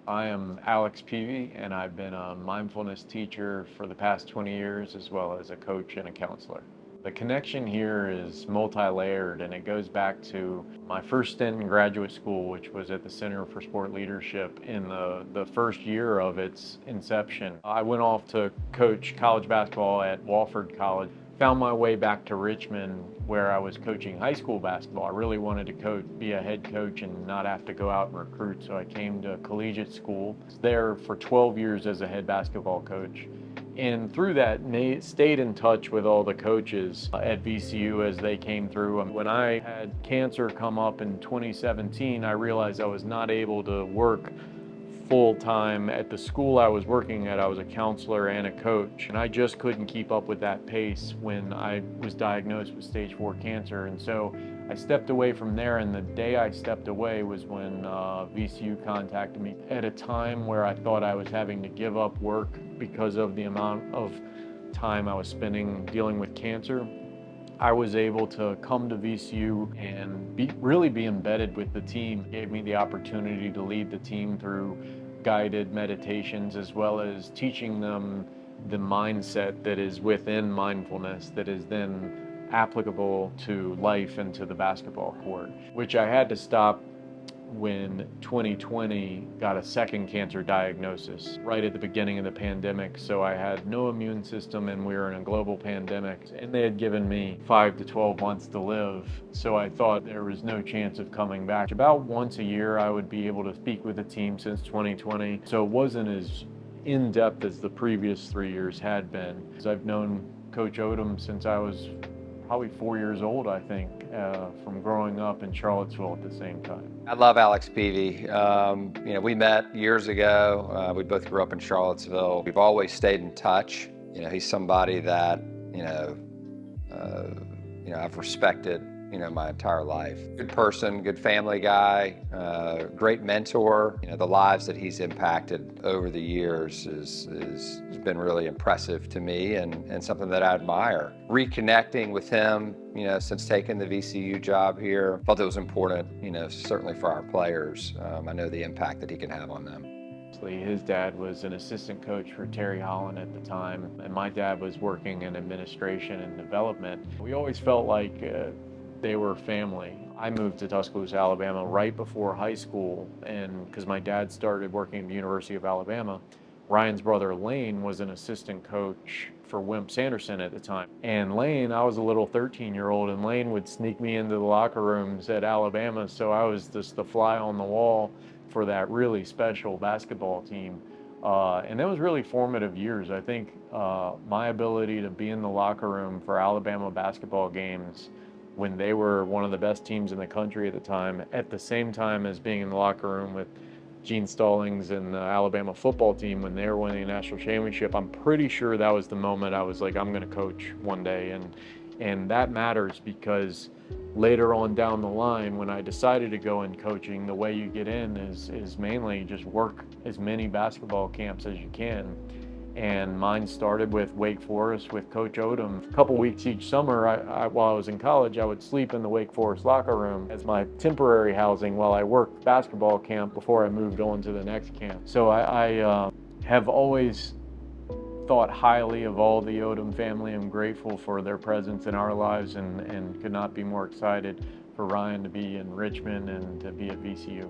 I am Alex Peavey, and I've been a mindfulness teacher for the past 20 years, as well as a coach and a counselor. The connection here is multi-layered, and it goes back to my first stint in graduate school, which was at the Center for Sport Leadership in the first year of its inception. I went off to coach college basketball at Wofford College. Found my way back to Richmond, where I was coaching high school basketball. I really wanted to be a head coach and not have to go out and recruit, so I came to collegiate school. I was there for 12 years as a head basketball coach. And through that, stayed in touch with all the coaches at VCU as they came through. When I had cancer come up in 2017, I realized I was not able to work full-time at the school I was working at. I was a counselor and a coach, and I just couldn't keep up with that pace when I was diagnosed with stage 4 cancer. And so I stepped away from there, and the day I stepped away was when VCU contacted me at a time where I thought I was having to give up work because of the amount of time I was spending dealing with cancer. I was able to come to VCU and really be embedded with the team. It gave me the opportunity to lead the team through guided meditations, as well as teaching them the mindset that is within mindfulness that is then applicable to life and to the basketball court, which I had to stop when 2020 got a second cancer diagnosis right at the beginning of the pandemic. So I had no immune system, and we were in a global pandemic, and they had given me 5 to 12 months to live. So I thought there was no chance of coming back. About once a year I would be able to speak with the team since 2020. So it wasn't as in-depth as the previous 3 years had been. I've known Coach Odom since I was probably 4 years old, I think, from growing up in Charlottesville at the same time. I love Alex Peavey. We met years ago. We both grew up in Charlottesville. We've always stayed in touch. He's somebody that, I've respected, my entire life. Good person, good family guy, great mentor. The lives that he's impacted over the years has been really impressive to me and something that I admire. Reconnecting with him, since taking the VCU job here, felt it was important, certainly for our players. I know the impact that he can have on them. His dad was an assistant coach for Terry Holland at the time, and my dad was working in administration and development. We always felt like they were family. I moved to Tuscaloosa, Alabama right before high school, and because my dad started working at the University of Alabama. Ryan's brother Lane was an assistant coach for Wimp Sanderson at the time. And Lane, I was a little 13-year-old, and Lane would sneak me into the locker rooms at Alabama, so I was just the fly on the wall for that really special basketball team. And that was really formative years. I think my ability to be in the locker room for Alabama basketball games when they were one of the best teams in the country at the time, at the same time as being in the locker room with Gene Stallings and the Alabama football team when they were winning a national championship, I'm pretty sure that was the moment I was like, I'm going to coach one day. And that matters, because later on down the line, when I decided to go in coaching, the way you get in is mainly just work as many basketball camps as you can. And mine started with Wake Forest with Coach Odom. A couple weeks each summer, while I was in college, I would sleep in the Wake Forest locker room as my temporary housing while I worked basketball camp before I moved on to the next camp. So I have always thought highly of all the Odom family. I'm grateful for their presence in our lives, and could not be more excited for Ryan to be in Richmond and to be at VCU.